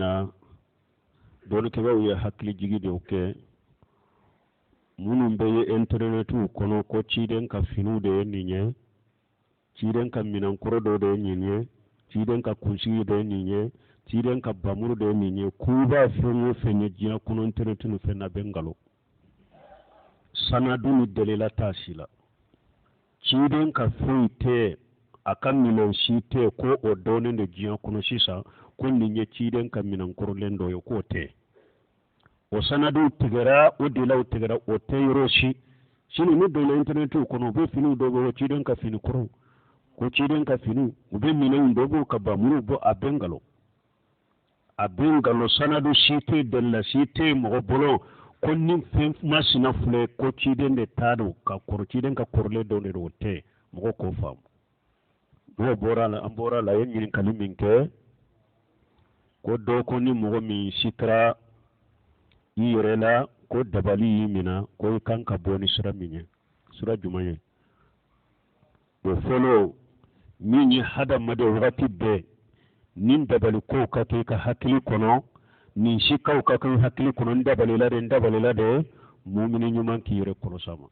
na don ke ya hakli jigi de oke munum be internetu kono ko ciden ka finu de ninye ciden ka minan kuro do de ninye ciden ka kunsi de ninye ciden ka bamuru de ninye kuba fenye fenye jina kono internetu no fenna bengalo sanadu ni delela tasila ciden ka fuite akan minan shite ko odone de jina kono sisa ko ninye ciden ka minan kuro lendo yo ko te o sanadu tigara o dila o tigara o teyroshi shini ni do internetu kono be finu do bo ciden ka finu kuro ko ciden ka finu ube minan do bo ka bamuru bo abengalo sanadu shite della shite mo bolo konni fen masina fule ko ciden de tado ka kor ciden ka korle do ne do te mo ko fam do bora la ambora la yen nyin kalimin ke ko do ko ni mo mi sitra yirela ko dabali yimina ko kan ka boni sura minye sura jumaye do folo minyi hada made wakati be nin dabali ko ka ke ka hakili kono nin shikaw ka kan hakili kono dabali la de mu'mini nyuman ki yire kono sama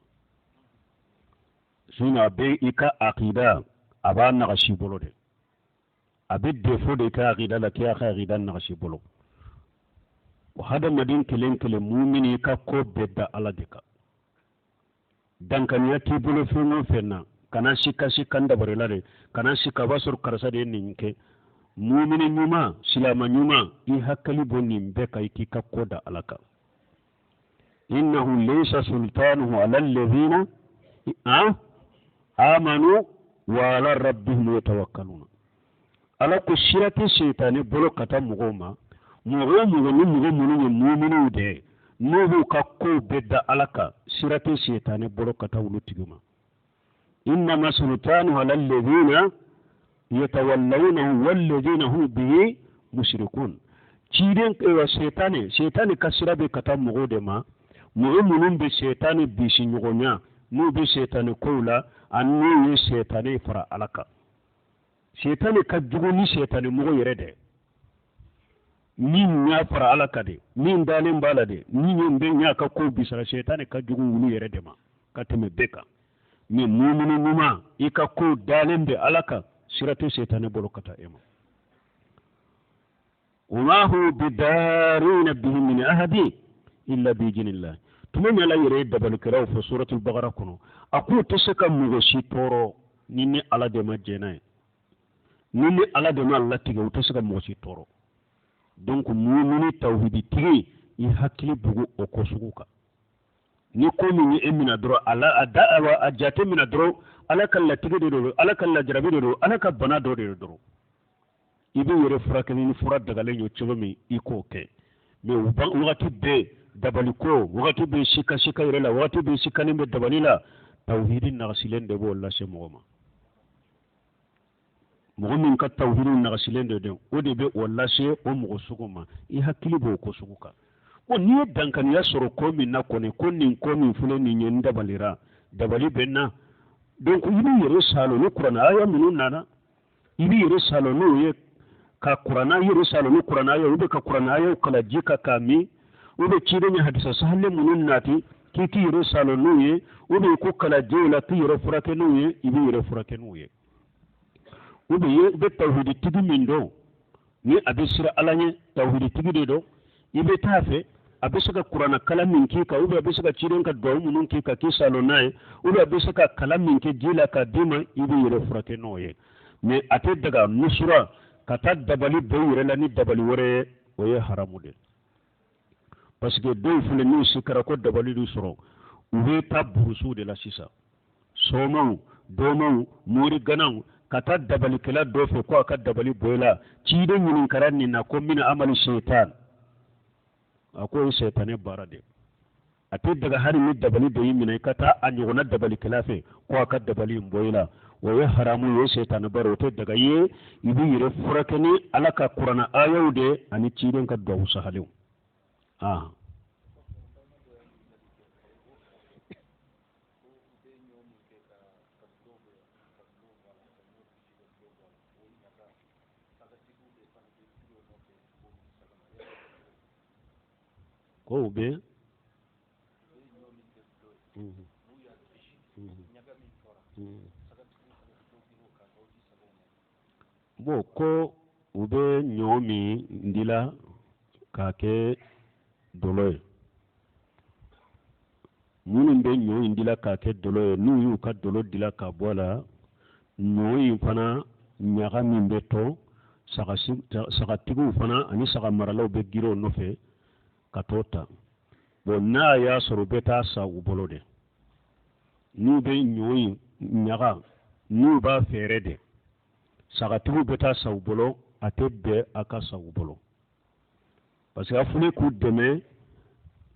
suna be ika aqida aba na gashi bolo de abe defo de ka aqida la ki aqida na gashi bolo o hada madin kelen mu'mini ka ko bedda ala de ka dankan yati bolo fengo fenna kana shika dabari la de kana shika basur karsa de ninke mu'mini nyuma silama nyuma i hakali bonni mbeka iki ka koda alaka innahu laysa sultanuhu ala alladhina amanu wa ala rabbihim yatawakkaluna ala ko shirati shaytani bolo kata mugoma mugo ni mu'minu de nuhu ka ko bedda alaka shirati shaytani bolo kata wulutiguma inna sultanuhu ala alladhina yatawallawnahu walladhina hum bihi mushrikun ciden wa shaytani kasira be kata mugo de ma mu'minun be shaytani bishi nyogonya nu be shaytani kola annu ye shaytani fara alaka shaytani ka jugu ni shaytani mugo yere de min nya fara alaka de min dalin bala de ni nyembe nya ka ko bisara shaytani ka jugu wulu yere de ma ka teme beka mi mu'minu numa ika ko dalin be alaka siratu shaytani bolokata ema وما هو بدارين به من أحد إلا بإذن الله تمام لا يريد دبل كراو في سورة البقرة كنو أقول تسكا مغشي تورو نيني على دم جناي نيني على دم الله تيجي تسكا مغشي تورو donc mu'mini tawhidi tigi ihakili bugu okosuka ni ko min emina dro ala adawa ajate mina dro ala kala tigi do ala kala jarabi do ala ka bana do do ibe yere furakani ni fura daga le yo chomi iko ke me wakati be dabaliko wakati be shika yere la wakati be shika ni be dabalila tawhidin nagasilen de bo la se mogoma mogomin ka tawhidin nagasilen de o de be walla se o mogo suguma I hakili bo ko suguka o ni dankan ya soro ko min na kone ko nin ko min fule ni nyen dabalira dabali benna donc ibe yere salo no qur'an aya minun nana ibe yere salo no ye ka qur'ana yere salo no qur'ana ya ube ka qur'ana ya kala jika kami ube cide nya hadisa sahalle munun nati kiti yere salo no ye ube ko kala jela ti yere furake no ye ibe yere furake no ye ube ye be tawhidi tigi min do ni abisira alanye tawhidi tigi de do ibe tafe abisaka qur'ana kala min ki ka ube abisaka ciden ka do munun ki ka ki salo nae ube abisaka kala min ki jila ka dima ibe yere furake no ye mais ate daga nusura kata dabali be yere la ni dabali wore o ye haramu de parce que do fule ni sikara ko dabali du soro ube ta burusu de la sisa somo domo muri ganang kata dabali kala do fe ko aka dabali boyla cide nyinin karanni na ko min amali shaytan ako shaytane barade ate daga hari ni dabali do yimina kata anyogona dabali kala fe ko aka dabali boyla waye haramu ye shaytan baro te daga ye ibi yire furakani alaka qur'ana ayaude ani ciden ka do sahalew ko be bo ko ube nyomi ndila ka ke doloye minnu bɛ ɲɔ in dila k'a kɛ dolo ye n'u y'u ka dolo dila ka bɔ a la ɲɔ in fana ɲaga min bɛ to sagatigiw fana ani sagamaralaw bɛ girin o nɔfɛ ka t'o ta bon n'a y'a sɔrɔ u bɛ taa sa u bolo de n'u bɛ ɲɔ in ɲaga n'u b'a fɛɛrɛ de sagatigiw bɛ taa sa u bolo a tɛ bɛn a ka sa u bolo parce que a fɔlen k'u dɛmɛ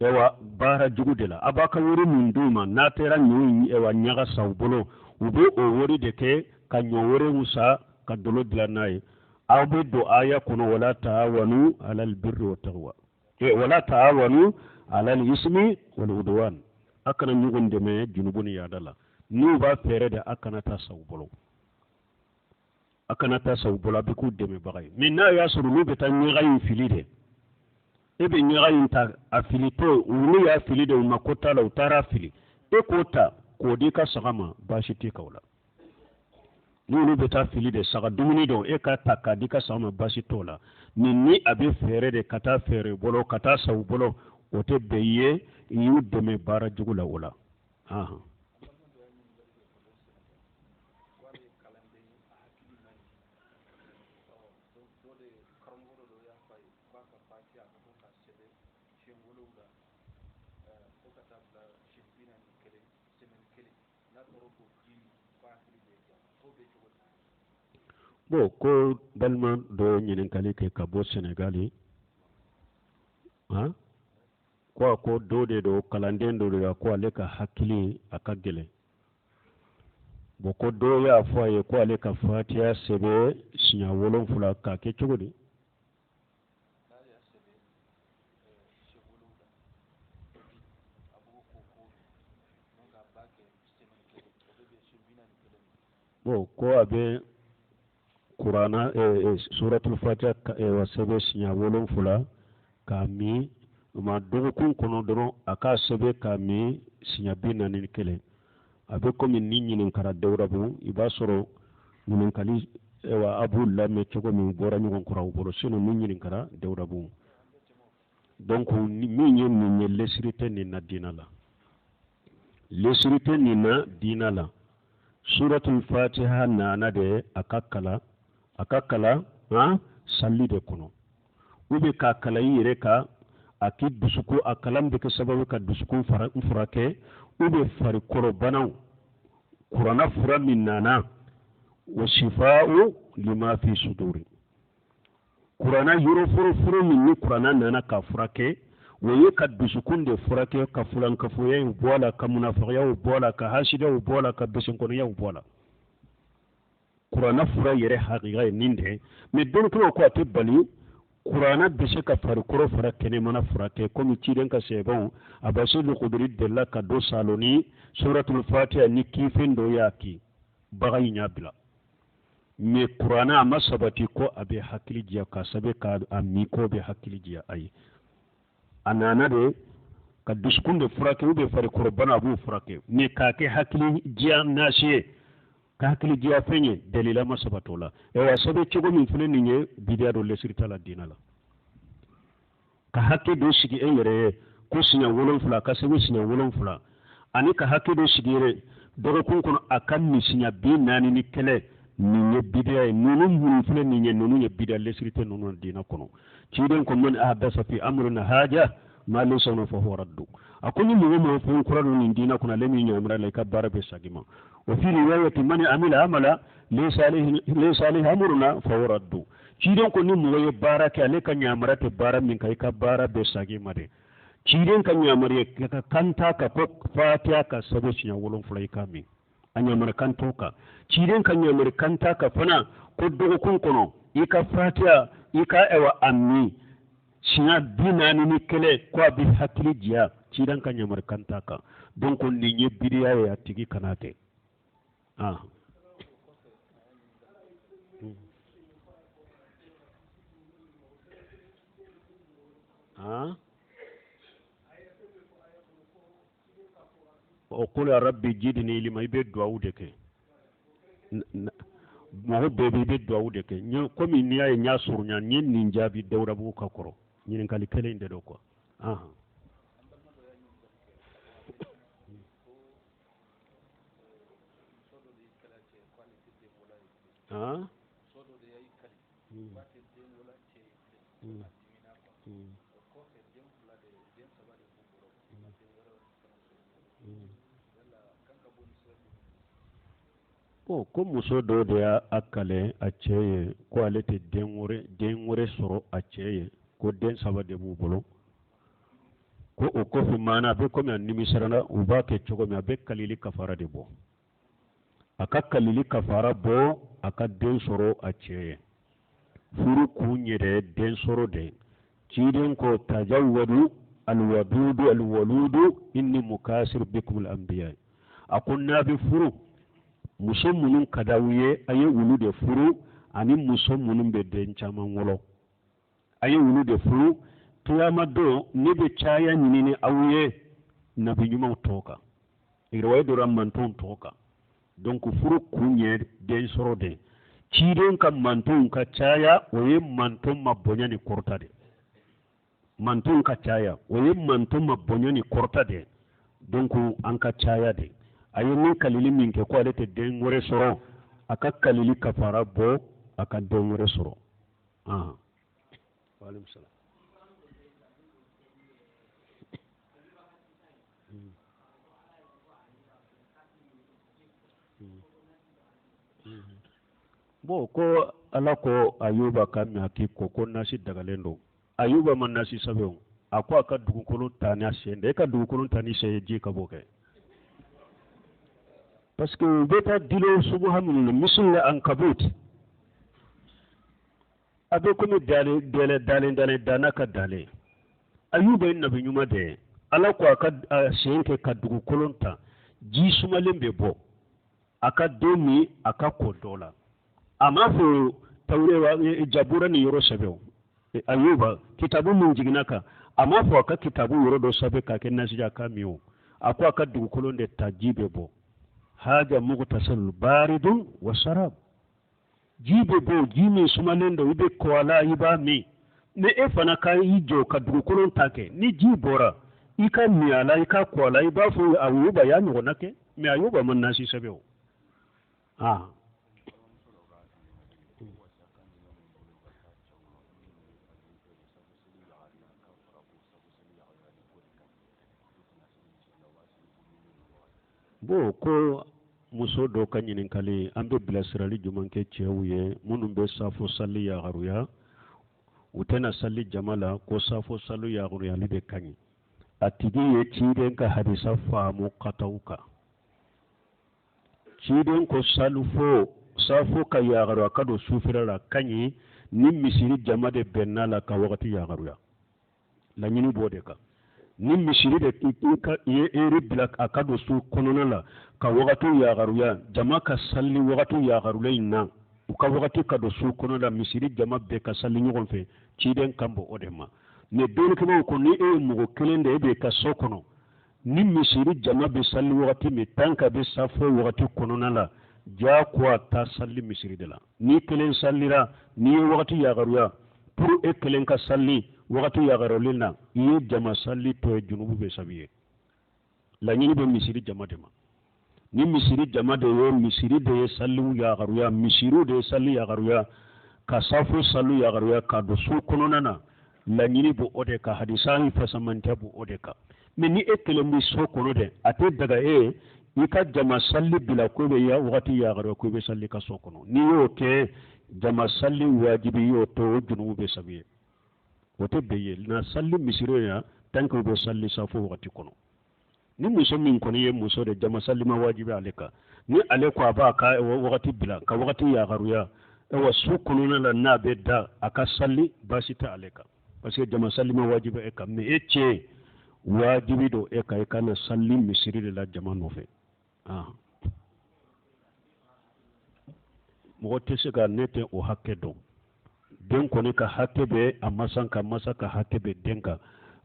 ewa baara jugu de la a b'a ka wari min d'u ma n'a taara ɲɔ ewa ɲaga sa u bolo u bɛ o wari de kɛ ka ɲɔ wɛrɛw sa ka dolo dilan n'a ye aw bɛ don aya kɔnɔ wala taawanu alal birri wa taqwa wala taawanu alal ismi wal udwan a kana ɲɔgɔn dɛmɛ junubu ni yaada la n'u b'a fɛɛrɛ de a kana taa sa u bolo a kana taa sa u bolo a bɛ k'u dɛmɛbaga ye mais n'a y'a sɔrɔ n'u bɛ taa ɲaga in fili de e bɛ ɲaga in ta a fili to olu y'a fili de u ma ko t'a la u taara fili e k'o ta k'o di ka saga ma baasi tɛ k'aw la n'olu bɛ taa fili de saga dumuni dɔn e k'a ta k'a di ka saga ma baasi t'o la ni a bɛ fɛɛrɛ de ka taa fɛɛrɛ bolo ka taa sa u bolo o tɛ bɛn i ye i y'u dɛmɛ baara jugu la o la bon ko balima dɔ ɲininkali kɛ ka bɔ Senegali ko dɔ de don kalanden dɔ de la ko ale ka hakili a ka gɛlɛn bon ko dɔ y'a fɔ a ye ko ale ka fatiha sɛbɛn siɲɛ 7 k'a kɛ cogo di bon ko a bɛ kurana suratul fatiha sɛbɛn siɲɛ 7 k'a min ma dɔgɔkun kɔnɔ dɔrɔn a k'a sɛbɛn k'a min siɲɛ 41 a bɛ komi ni ɲininkara Dawudabu i b'a sɔrɔ ɲininkali a b'u lamɛn cogo min bɔra ɲɔgɔn kɔrɔ u bolo sinon min ɲininkara Dawudabu donc min ye nin ye lesiri tɛ nin na diina la lesiri tɛ nin na diina la suratul fatiha nana de a ka kala salli de kɔnɔ ou bien k'a kala i yɛrɛ ka a k'i dusukun a kalan bɛ kɛ sababu ka dusukun furakɛ ou bien farikɔrɔbanaw kuranna fura min nana wa shifa'u lima fi suduri kuranna yɔrɔfɔrɔfɔrɔ min ni kuranna nana ka furakɛ o ye ka dusukun de furakɛ ka fulankafoya in bɔ a la ka munafiqiyaw bɔ a la ka hasidaw bɔ a la ka besenkɔniyaw bɔ a la kuranna fura yɛrɛ hakika ye nin de mais dɔnnibagaw ko a tɛ bali kuranna bɛ se ka farikɔrɔ fara kɛnɛmana furakɛ komi ciden ka sɛbɛnw Abasidu Kuduri delila ka don salon ni suratul fatiha ni kifin dɔ y'a ki baga in y'a bila mais kuranna a ma sabati ko a bɛ hakili diya ka sababu k'a min ko bɛ hakili diya a ye a nana de ka dusukun de furakɛ ou bien farikɔrɔbana a b'o furakɛ mais k'a kɛ hakili diya nasi ye ka hakili diya fɛn ye dalila ma sabatɔ la a sɛbɛn cogo min filɛ nin ye bidiya dɔ lesiri t'a la diina la ka hakɛ dɔ sigi e yɛrɛ ye ko siɲɛ 7 ka sɛbɛn siɲɛ 7 ani ka hakɛ dɔ sigi yɛrɛ dɔgɔkun kɔnɔ a ka misiɲɛ 40 ni kɛlɛ nin ye bidiya ye ninnu minnu filɛ nin ye ninnu ye bidiya lesiri tɛ ninnu diina kɔnɔ ciden ko man ahdasa fi amrina haja ma laysa lahu fa huwa raddu a ko ni mɔgɔ mɔgɔ fɛn kura don nin diina kɔnɔ ale min ɲamira la i ka baara bɛ sagi ma wa fi riwayati man amila amala laysa alayhi amruna fa huwa raddu ciden ko ni mɔgɔ ye baara kɛ ale ka ɲamira tɛ baara min kan i ka baara bɛ sagi ma de ciden ka ɲamira ka kanta ka ko fatiha ka sɛbɛn siɲɛ 7 i ka min a ɲamira kanto kan ciden ka ɲamira kanta ka fana ko dɔgɔkun kɔnɔ i ka fatiha i ka a min siɲɛ 40 ni kɛlɛ ko a bɛ hakili diya ciden ka ɲamira kanta kan donc nin ye bidiya ye a tigi kana kɛ qul ya rabbi jidni ilma ibe duwawu de ke mogo bebe ibe duwawu de ke komi ni ay nya surnya ni nin jabi dawra bu ka koro ni kali kele inde do ko aha ah ko muso dɔ de y'a kale a cɛ ye ko ale tɛ den wɛrɛ sɔrɔ a cɛ ye ko den saba de b'u bolo ko o kɔfɛ maana a bɛ komi a nimisara u b'a kɛ cogo min a bɛ kalili kafara de bɔ a ka kalili kafara bɔ a ka den sɔrɔ a cɛ ye furu kun yɛrɛ den sɔrɔ de ciden ko tajawwadu alwadudu alwaludu inni mukasir bikum al-anbiya a ko n'a bɛ furu muso minnu ka d'aw ye a ye olu de furu ani muso minnu bɛ den caman wolo a ye olu de furu kiyama don ne bɛ caya ɲini aw ye nabi ɲumanw tɔgɔ kan riwaya dɔra mantonw tɔgɔ kan donc furu kun ye den sɔrɔ de ciden ka mantonw ka caya o ye manton ma bonya ni kɔrɔta de mantonw ka caya o ye manton ma bonya ni kɔrɔta de donc an ka caya de a ye min kalili min kɛ ko ale tɛ den wɛrɛ sɔrɔ a ka kalili kafara bɔ a ka den wɛrɛ sɔrɔ bon ko ala ko ayuba ka mi haki ko nasi dagalen don ayuba ma nasi sabe a ko a ka dugukolo ta ni a sen de e ka dugukolo ta ni sen ye ji ka bɔ kɛ parce que u bɛ taa dilo suguha minnu misil la ankabut a bɛ komi dalen dana ka dalen ayuba ye nabi ɲuman de ye ala ko a ka sen kɛ ka dugukolo ta ji sumalen bɛ bɔ a ka don min a ka ko dɔ la a m'a fɔ tawure jabura ni yɔrɔ sɛbɛn ayuba kitabu min jiginna kan a m'a fɔ a ka kitabu yɔrɔ dɔ sɛbɛn k'a kɛ nasiya kan min o a ko a ka dugukolo de ta ji bɛ bɔ haja mughtasal baridun wa sharab ji bɛ bɔ ji min sumalen don i bɛ ko a la i b'a min ni e fana ka i jɔ ka dugukolo ta kɛ ni ji bɔra i ka min a la i ka ko a la i b'a fɔ ayuba y'a ɲɔgɔnna kɛ mais ayuba ma nasi sɛbɛn o bon ko muso dɔ ka ɲininkali an bɛ bilasirali jumɛn kɛ cɛw ye minnu bɛ safo sali yagaruya u tɛna sali jama la ko safo sali yagaruyali de ka ɲi a tigi ye ciden ka hadisa faamu kataw kan ciden ko safo ka yagaruya ka don sufira la ka ɲi ni misiri jama de bɛnna la ka wagati yagaruya laɲini b'o de kan ni misiri de ye eri bila a ka don su kɔnɔna la ka wagati yagaruya jama ka sali wagati yagaruya in na u ka wagati ka don su kɔnɔna la misiri jama bɛɛ ka sali ɲɔgɔn fɛ ciden kan bɔ o de ma mais dɔɔnikɛlaw ko ni e ye mɔgɔ kelen de e bɛ ka so kɔnɔ ni misiri jama bɛ sali wagati min tan ka bɛ safo wagati kɔnɔna la jaa ko a ta sali misiri de la ni kelen salira ni ye wagati yagaruya pour e kelen ka sali wagati yagarolin na i ye jama sali to ye junubu bɛ sabi ye laɲini bɛ misiri jama de ma ni misiri jama de ye misiri de ye saliw yagaruya misiriw de ye sali yagaruya ka safo salu yagaruya ka don su kɔnɔna na laɲini b'o o de kan hadisa in fasamantɛ b'o o de kan mais ni e kelen bɛ so kɔnɔ dɛ a tɛ daga e i ka jama sali bila ko bɛ ya wagati yagaruya ko i bɛ sali ka so kɔnɔ n'i y'o kɛ jama sali wajibi y'o to o junubu bɛ sabi ye o tɛ bɛn ye na sali misiri ya tant que u bɛ sali safo wagati kɔnɔ ni muso min kɔni ye muso de jama sali ma wajibi ale kan ni ale ko a b'a ka wagati bila ka wagati yagaruya wa su kɔnɔna la n'a bɛ da a ka sali baasi tɛ ale kan parce que jama sali ma wajibi e kan mais e cɛ wajibi don e kan e ka na sali misiri de la jama nɔfɛ mɔgɔ tɛ se ka ne tɛ o hakɛ dɔn den kɔni ka hakɛ bɛ a masa ka hakɛ bɛ den kan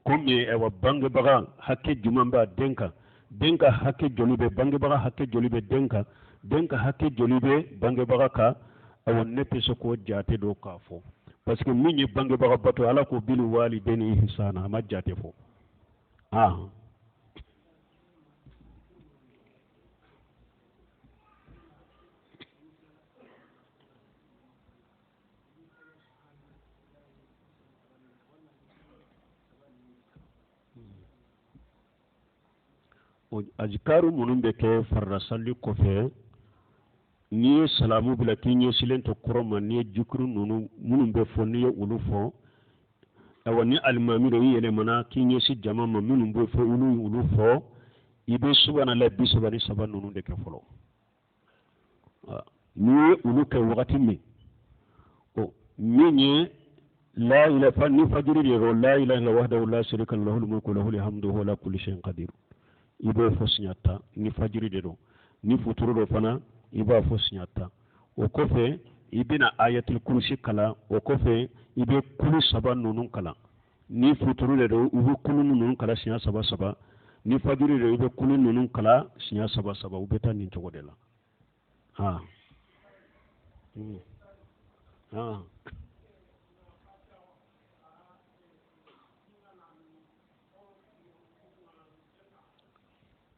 komi bangebaga hakɛ jumɛn b'a den kan denka hakke jolibe bange baga hakke jolibe denka hakke jolibe bange baga ka awon ne peso ko jate do ka fo parce que min ye bange baga bato ala ko bil walideni ihsana ma jate fo azkaru munun be ke farra salli ko fe ni salamu bila kinye silento koroma ni jukru nunu munun be fo ni ulu fo awani almamiro yele mana kinye si jama ma munun be fo ulu fo ibe subhanallah bi subhani saban nunu de ke folo ni ulu ke wakati mi o minye la ilaha ni fajiri de la ilaha illa wahdahu la sharika lahu al-mulku lahu al-hamdu wa huwa ala kulli shay'in qadir ibe fo signata ni fajiri de do ni futuro do fana iba fo signata o kofe ibina ayatul kursi kala o kofe ibe kulu saba nunun kala ni futuro de do ubu kulu nunun kala sinya saba saba ni fajiri de ibe kulu nunun kala sinya saba saba ubeta ni togo de la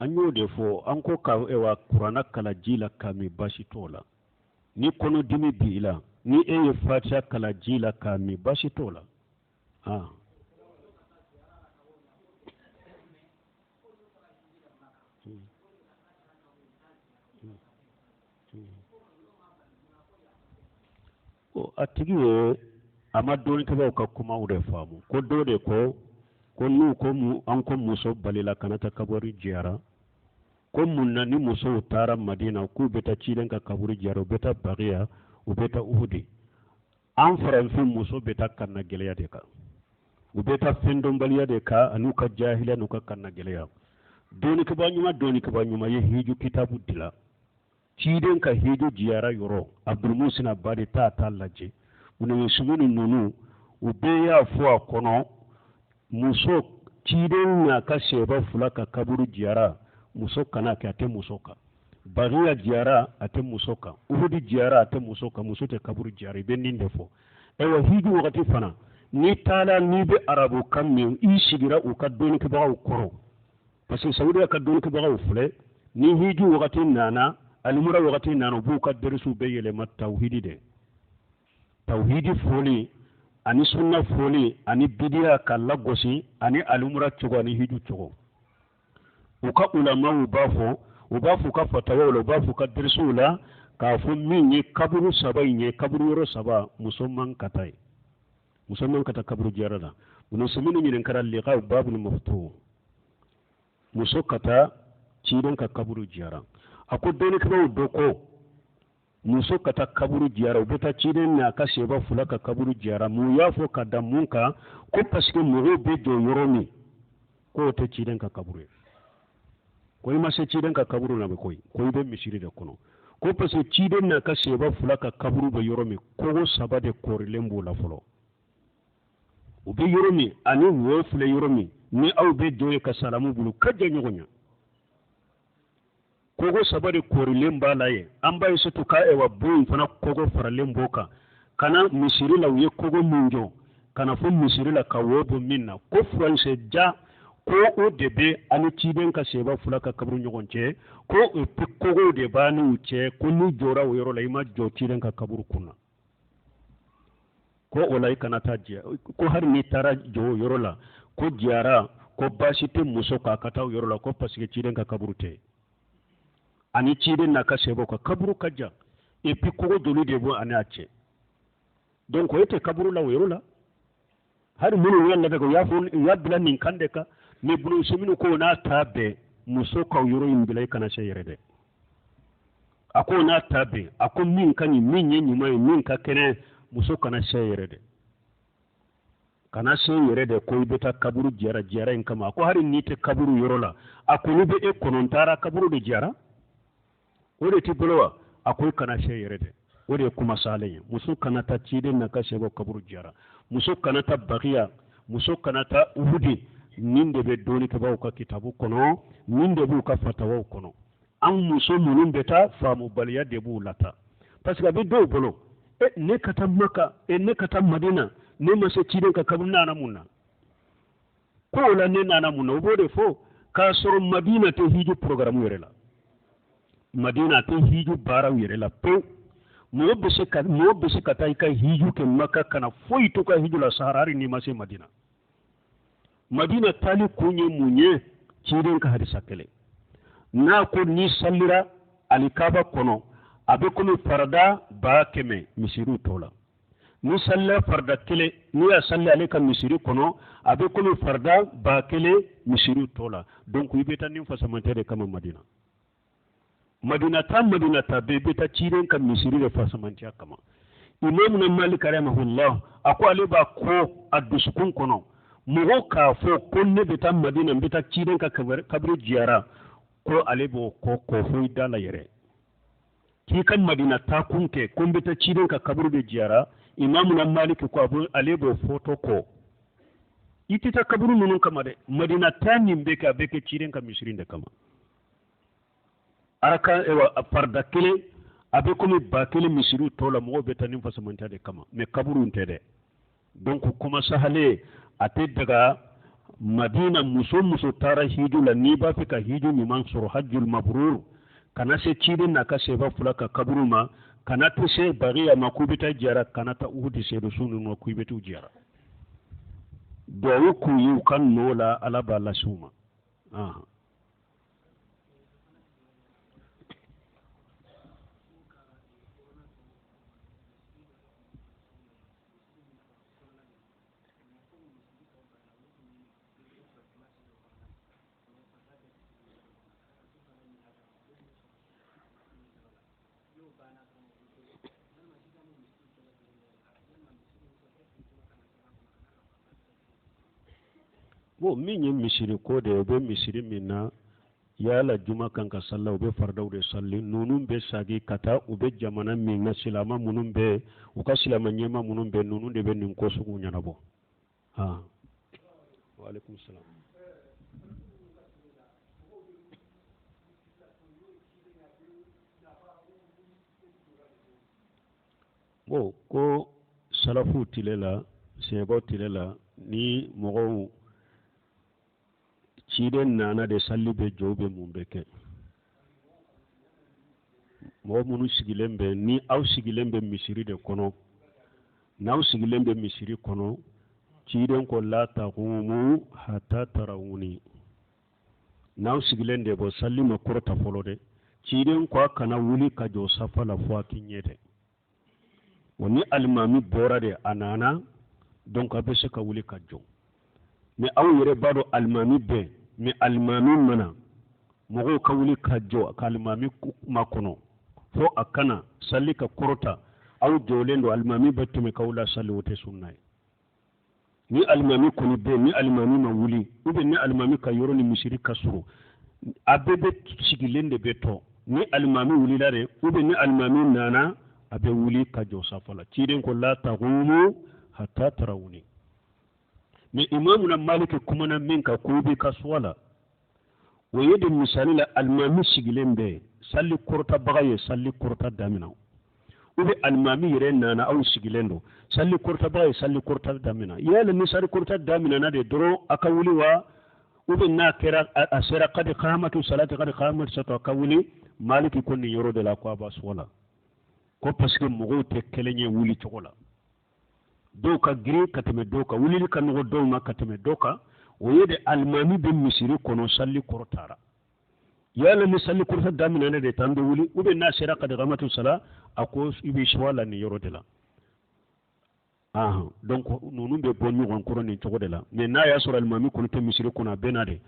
anyo de fo anko ka ewa qur'ana kala jila kami bashi tola ni kono dimi bila ni eye fatiha kala jila kami bashi tola o atigi amadoni ke ka kuma ure famu ko dode ko nu ko mu anko muso balila kanata kabori jiara ko munna ni muso tara madina ku beta cilen ka kaburi jaro beta bagiya u beta uhudi an faranfin muso beta kanna geleya de ka u beta fendon baliya de ka anu ka jahila nu ka kanna geleya doni ka banyuma ye hiju kitabu dila cilen ka hiju jiara yoro abdul musina bari ta laje una sumunu nunu u be ya fo akono muso cilen na ka sheba fula ka kaburu jiara muso kana ke ate muso ka bariya jiara ate muso ka uhudi jiara ate muso ka muso te kaburu jiara be ninde fo ewa hiju wakati fana ni tala ni be arabu kamme i sigira u ka doni ke baga ukoro parce que saudi ka doni ke baga ufule ni hiju wakati nana alimura wakati nana bu ka derisu be yele mat tauhidi de tauhidi foli ani sunna foli ani bidiya kala gosi ani alimura chogo ani hiju chogo uka ulama ubafu ka fatawa ubafu ka dirsula ka fu minni kaburu saba nye kaburu yoro saba musamman kata kaburu jarada musamman nyin karal liqa babul maftu muso kata cidan ka kaburu jara ako dole ka bawo doko muso kata kaburu jara ubeta cidan na ka sheba fulaka kaburu jara mu yafo ka damunka ko paske mu be do yoromi ko te cidan ka kaburu koy ma se ciden ka kaburu na be koy be misiri de kono ko parce que ciden na ka seba fula ka kaburu be yoromi ko saba de korilembo la folo o be yoromi ani wo fule yoromi ni aw be joye ka salamu bulu kajja nyogonya ko saba de korilemba la ye amba yeso to ka e wa boy fana ko faralembo ka kana misiri la wiye ko munjo kana fu misiri la ka wobo minna ko fuanse ja ko o debe ani ciden ka seba fula ka kaburu nyogonche ko o pikko de bani uche ko ni jora o yoro la ima jo ciden ka kaburu kuna ko o lai kana tajia ko har ni tara jo yoro la ko jiara ko basite muso ka kata yoro la ko pasike ciden ka kaburu te ani ciden na ka seba ka kaburu kaja e pikko joli de bo ani ache donc ko ete kaburu la yoro la har munu yalla daga ya bila nin kande ka ne bulu suminu ko na tabe muso ka yoro imbilai kana sheyere de ako na tabe ako min kani min yenyi mai min ka kene muso kana sheyere de ko ibeta kaburu jara in kama ko hari ni te kaburu yoro la ako ni be e konontara kaburu de jara wode ti bolowa ako kana sheyere de wode kuma sale muso kana ta cide na ka shebo kaburu jara muso kana ta bagiya muso kana ta uhudi nin de be doni ke baw ka kitabu kono nin de bu ka fatawa kono an muso munun beta famu baliya de bu lata parce que be do bolo ne kata maka ne kata madina ne ma se ciden ka kabuna na munna ko la ne nana munna bo de fo ka soro madina te hiju programme yere la madina te hiju bara yere la pe mo be se ka tay ka hiju ke maka kana foi to ka hiju la saharari ni ma se madina madina tali kunye munye ciden ka hadisa kele na ko ni sallira alikaba kono abe komi farda ba keme misiru tola ni salla farda kele ni ya salla alika misiri kono abe komi farda ba kele misiru tola donc ibeta nin fasamantere kama madina madina ta be beta ciren ka misiri de fasamantiya kama imam na malik rahimahullah ako ale ba ko adusukun kono mogo ka fo ko ne beta madina beta ciren ka kabri jiyara ko ale bo ko fo dala yere ki kan madina ta kunke kun beta ciren ka kabri be jiyara imam na malik ko abu ale bo foto ko itita kabru nunun kama de madina ta nimbe ka beke ciren ka misiri de kama araka ewa farda kele abe komi ba kele misiru tola mogo beta nin fasamanta de kama mais kaburu nte de donc kuma sahale ate daga madina muso tara hiju la ni ba fi ka hiju nyuman soro hajjul mabrur kana se cide na ka seba fula ka kaburu ma kana to se bariya ma kubita jara kana ta uhudi se do sunu no kubitu jara do ku yu kan nola ala ba la suma bo min yin misiri ko da be misiri minna yala juma kan ka salla ube fardaw de salli nunun be sagi kata ube jamana min na silama munun be u ka silama nyema munun be nunun de be nin ko sugu nyanabo wa alaikum salam bo ko salafu tilela sebo tilela ni mogo ciden nana de salli be jobe mum be ke mo munu sigilen be ni aw sigilen be misiri de kono naw sigilen be misiri kono ciden ko la taqumu hatta tarawuni naw sigilen de bo salli ma korta folo de ciden ko kana wuli ka jo safala fo akinyete woni almami bora de anana donc abe se ka wuli ka jo mais aw yere bado almami be mais almami mana mogo ka wuli ka jo ka almami makono fo akana salli ka korota aw jolendo almami battume ka wula salli wote sunnay ni almami koni be ni almami ma wuli ube ni almami ka yoro ni misiri kasuru abebe sigilende be to ni almami wuli lare ube ni almami nana abe wuli ka jo safala ciden ko la taqumu hatta tarawuni mais imamu na maliki kuma na min ka kubi kaswala wayede misali la almami sigilen be salli korta bagaye salli korta damina ube almami yere nana aw sigilendo salli korta bagaye salli korta damina yala ni salli korta damina na de doro aka wuli wa ube na kera asera qad qamatu salati qad qamat sato aka wuli maliki konni yoro de la ko abaswala ko parce que mogo te kelenye wuli chokola doka giri kateme doka wulili ka nogo doma kateme doka oyede almami be misiri kono salli korotara yala ni salli korota damina ne de tando wuli ube na sera kad gamatu sala ako ibi shwala ni yoro de la donc nunu be bonni gon koro ni togo de la mais na ya sura almami kono te misiri kono benade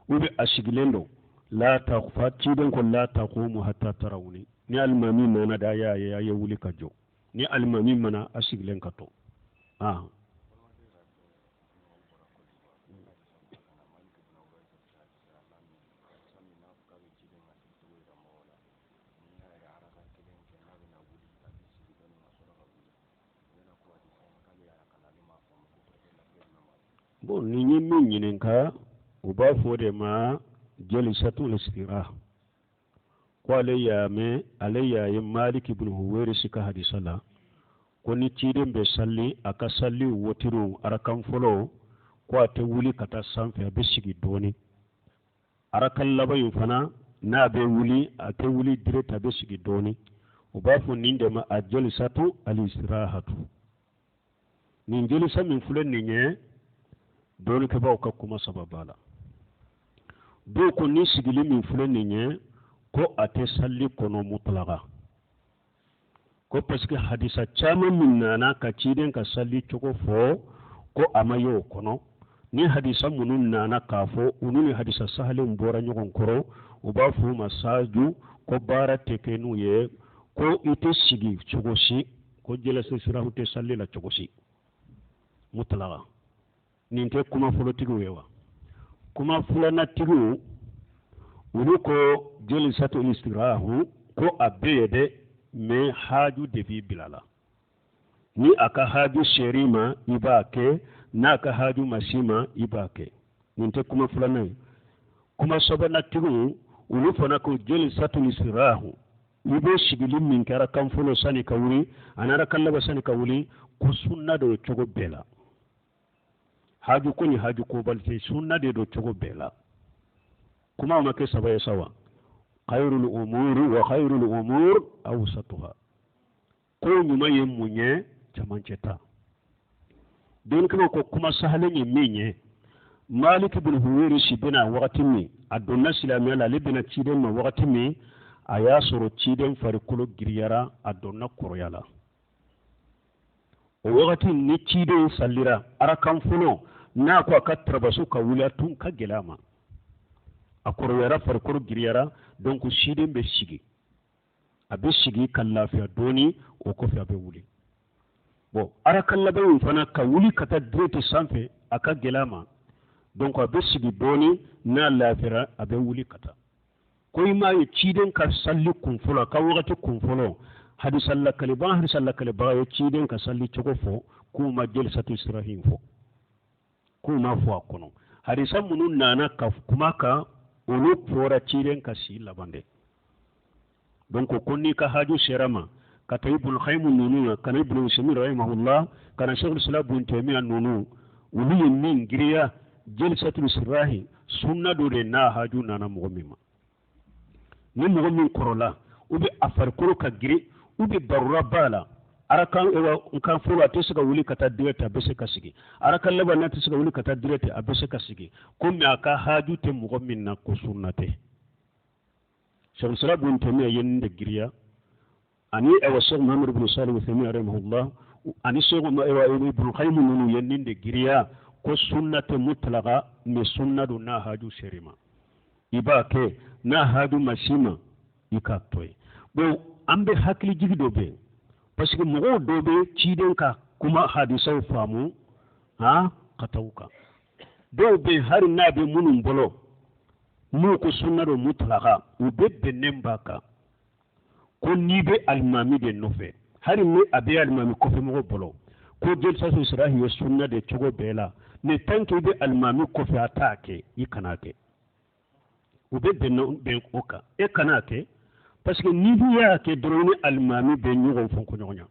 ube asigilendo la takhfa ciden ko la taqumu hatta tarawuni ni almami mana da ya wuli ka jo ni almami mana asigilen ka to bon ni ñi min ñinin ka u ba fode ma jalisatul istiraha ko alayya ya malik ibn huwairi sika hadisala ko ni ciden be salli aka salli wotiru arakan folo ko ate wuli kata sanfe be sigi doni arakan labayin fana na be wuli ate wuli direct be sigi doni u ba fo ninde ma ajalisatu al-istirahatu ni jalisa min fulen ni nye doni ke ba ka kuma sababala do ko ni sigili min fulen ni nye ko ate salli kono mutlaqa ko parce que hadisa chama min nana ka ciden ka salli chogo fo ko amayo kono ni hadisa munun nana ka fo ununi hadisa sahalin bora nyogon koro uba fu masaju ko bara tekenu ye ko ite sigi chogo si ko jela se sirahu te salli la chogo si mutlaqa ninte kuma folo tigu wewa kuma fulana tigu ulu ko jalisatul istirahu ko abede me haju defi bilala ni aka haju sherima ibake na aka haju masima ibake ninte kuma fulana kuma sobana tigu ulu fana ko jalisatul istirahu ibe shigili min kara kan fulo sani kawuri anara kallaba sani kawuri ko sunna do chogo bela haju ko ni haju ko balte sunna de do chogo bela kuma make sabaya sawa khairul umuri wa khairul umur awsatuha ko nyuma ye munye chamanceta don kuma sahalanye minye malik ibn huwairi shibina wakati mi adonna silamiya la libina ciden ma wakati mi aya soro ciden farikulo giriyara adonna koroyala o wakati ni ciden sallira arakan fulo na ko aka trabasu ka wula tun ka gelama akoroyara farikolo giriyara donc ciden be sigi abe sigi kan lafiya doni o kofi abe wuli bon arakan labayin fana ka wuli kata direct sanfe aka gelama donc abe sigi doni na lafira abe wuli kata ko ima ye ciden ka salli kunfolo ka wakati kunfolo hadisalla kaliba ye ciden ka salli cogo fo kuma jelsatu istirahin fo kuma fo akono hadisa munun nana ka kuma ka olu fora ciden ka si labande donc konni ka haju sherama ka taybul khaymu nunu kana ibn usaymin rahimahullah kana shaykhul islam ibn taymiyyah nunu ulu min giriya jelsatu istirahi sunna do de na haju nana mugomima ni mogo min korola ube afarikolo ka giri ube barura bala arakan ewa nkan folo ate sega wuli kata direct abese ka sigi arakan leba na ate sega wuli kata direct abese ka sigi komi aka haju te mogo min na ko sunnate shaykhul islam ibn taymiyyah yende giriya ani ewa shaykh muhammad ibn salih al-uthaymin rahimahullah ani shaykh ewa ibn qayyim nunu yende giriya ko sunnate mutlaqa me sunnadu na haju sherima ibake na hadu masima ikatoy bo ambe hakli jigi dobe parce que mo dobe ciden ka kuma hadisa famu ha katauka dobe har na be munun bolo mu ko sunnado mutlaqa ube benembaka ko nibe almami de nofe har ni abe almami ko fe mo bolo ko jel sa israhi yo sunna de chogo bela ne tanke be almami ko fe atake ikanake ube ben oka e kanake parce que ni biya ke drone almami be nyugo fonko nyonya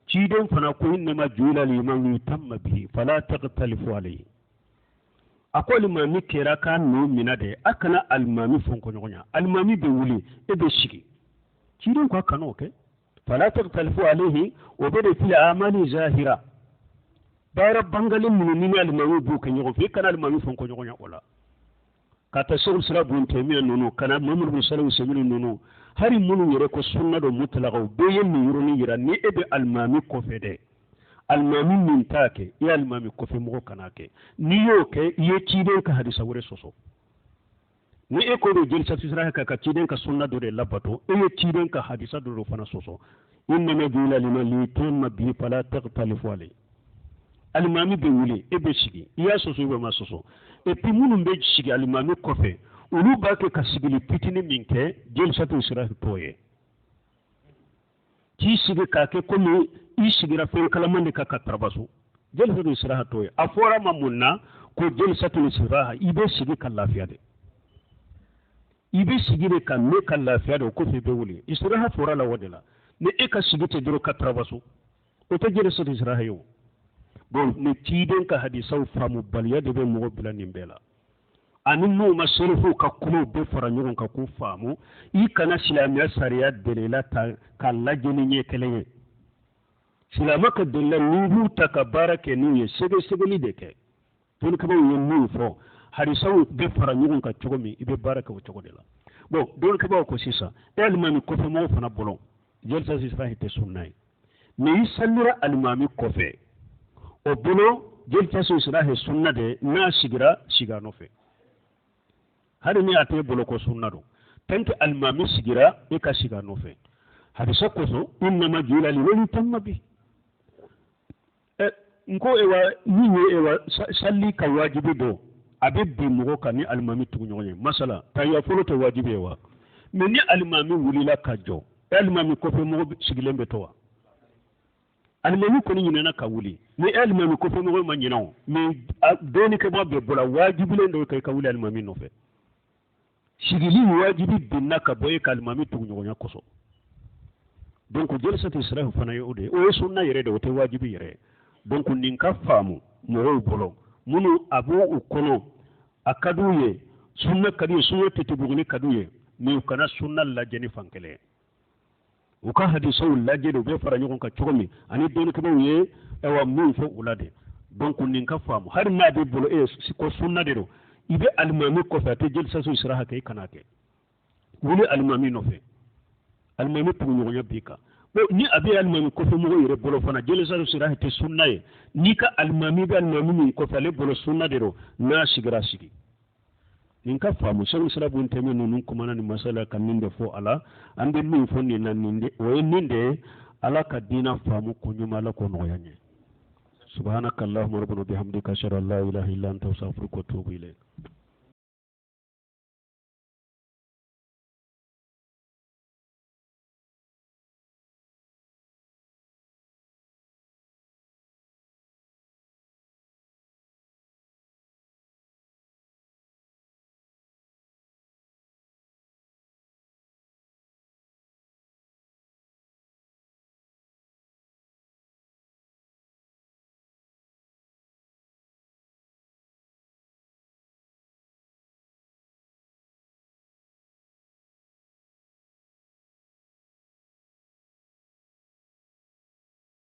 ci den fana ko inna ma jula liman yutamma bihi fala taqtalifu alayhi akoli mami kera kan no minade akana almami fonko nyonya almami be wuli e be shiki ci den ko kanoke fala taqtalifu alayhi wa bada fil amali zahira bayra bangalin mun ni almami bu kan nyogo fi kana almami fonko nyonya wala kata shaykhul islam ibn taymiyyah nunu kana muhammad ibn salih al-uthaymin nunu hari munu yere ko sunna do mutlaqa be yemi yuroni yira ni ebe almami ko fede almami min take ya almami ko fe mo kanake ni yo ke ye ciden ka hadisa wore soso ni e ko do jeli sa fisra ka ciden ka sunna do de labato e ye ciden ka hadisa do fana soso inna majula liman li tamma bi fala taqtalifu alayhi alimami be wuli ebe shigi iya soso ibe ma soso et puis munun be shigi alimami kofe ulu ba ke kasigili pitini minke jel satu israh toye ki shigi ka ke komi i shigira fen kalamande ka katrabasu jel satu israh toye afora mamunna ko jalsatul istiraha ibe sigi kan lafiya de ibe sigi de kan me kan lafiya de ko fe be wuli istiraha fora la wadela ne e ka sigi te duro ka trabasu o te jalsatul istiraha yo bon ne tiden ka hadisau famu baliya de be mo bila nimbela anin no masrufu ka kuma be fara ɲɔgɔn ka ku faamu i kana silamɛya sariya delela ta ka lajɛni ɲɛ kelen ye silama ka delila ni b'u ta ka baara kɛ n'u ye sɛgɛsɛgɛli de kɛ dɔnnikabaw ye min fɔ hadisaw be fara ɲɔgɔn kan cogo min i bɛ baara kɛ o cogo de la bon dɔnnikabaw ko sisan e alimami kɔfɛmɔgɔw fana bolo jalsa istiraha tɛ sunna ye mais i sallira alimami kɔfɛ o bolo jalsa istiraha ye sunna de n'a sigira siga nɔfɛ hali ni ate bolo ko sunna do tanke alimami sigira e ka siga nɔfɛ hadisa koso innama juila liman tamma bi nko ewa ni ewa salli ka wajibi do abe bi mɔgɔ kan ni alimami tugu ɲɔgɔn ye masala tayya fɔlɔ tɛ wajibi ye wa mais ni alimami wulila ka jɔ alimami kɔfɛ mɔgɔ sigilen bɛ to wa alimami kɔni ɲinɛna ka wuli ni alimami kɔfɛ mɔgɔ ma ɲinɛ o mais dɔɔni kɛbaa bɛ bɔra wajibilen do ka wuli alimami nɔfɛ sigili wajibi binna ka bɔ e ka alimami tugu ɲɔgɔnya kɔsɔ donc jalsatul istiraha fana ye o de o ye sunna yɛrɛ de o tɛ wajibi yɛrɛ donc nin ka faamu mɔgɔw bolo minnu a b'o u kɔnɔ a ka d'u ye sunna ka d'u ye sunna tɛ buguni ka d'u ye mais u kana sunna lajɛ ni fan kelen u ka hadisaw lajɛ de u bɛ fara ɲɔgɔn kan cogo min ani dɔnnikabaw ye ɛwa min fɔ u la de donc nin ka faamu hali n'a bɛ bolo e ko sunna de do i bɛ alimami kɔfɛ a tɛ jalsatul istiraha kɛ i kana kɛ wuli alimami nɔfɛ alimami tugu ɲɔgɔnya b'i kan ni a bɛ alimami kɔfɛ mɔgɔ yɛrɛ bolo fana jalsatul istiraha tɛ sunna ye n'i ka alimami bɛ alimami min kɔfɛ ale bolo sunna de do n'a sigira sigi nin ka faamu sɛbɛn sirabu tɛmɛ ninnu kumana ni masala ka nin de fɔ a la an bɛ min fɔ nin na nin de o ye nin de ye ala ka diina faamu ko ɲuman ala ko nɔgɔya n ye subhanaka allahumma rabbana bihamdika ashhadu an la ilaha illa anta astaghfiruka wa atubu ilayk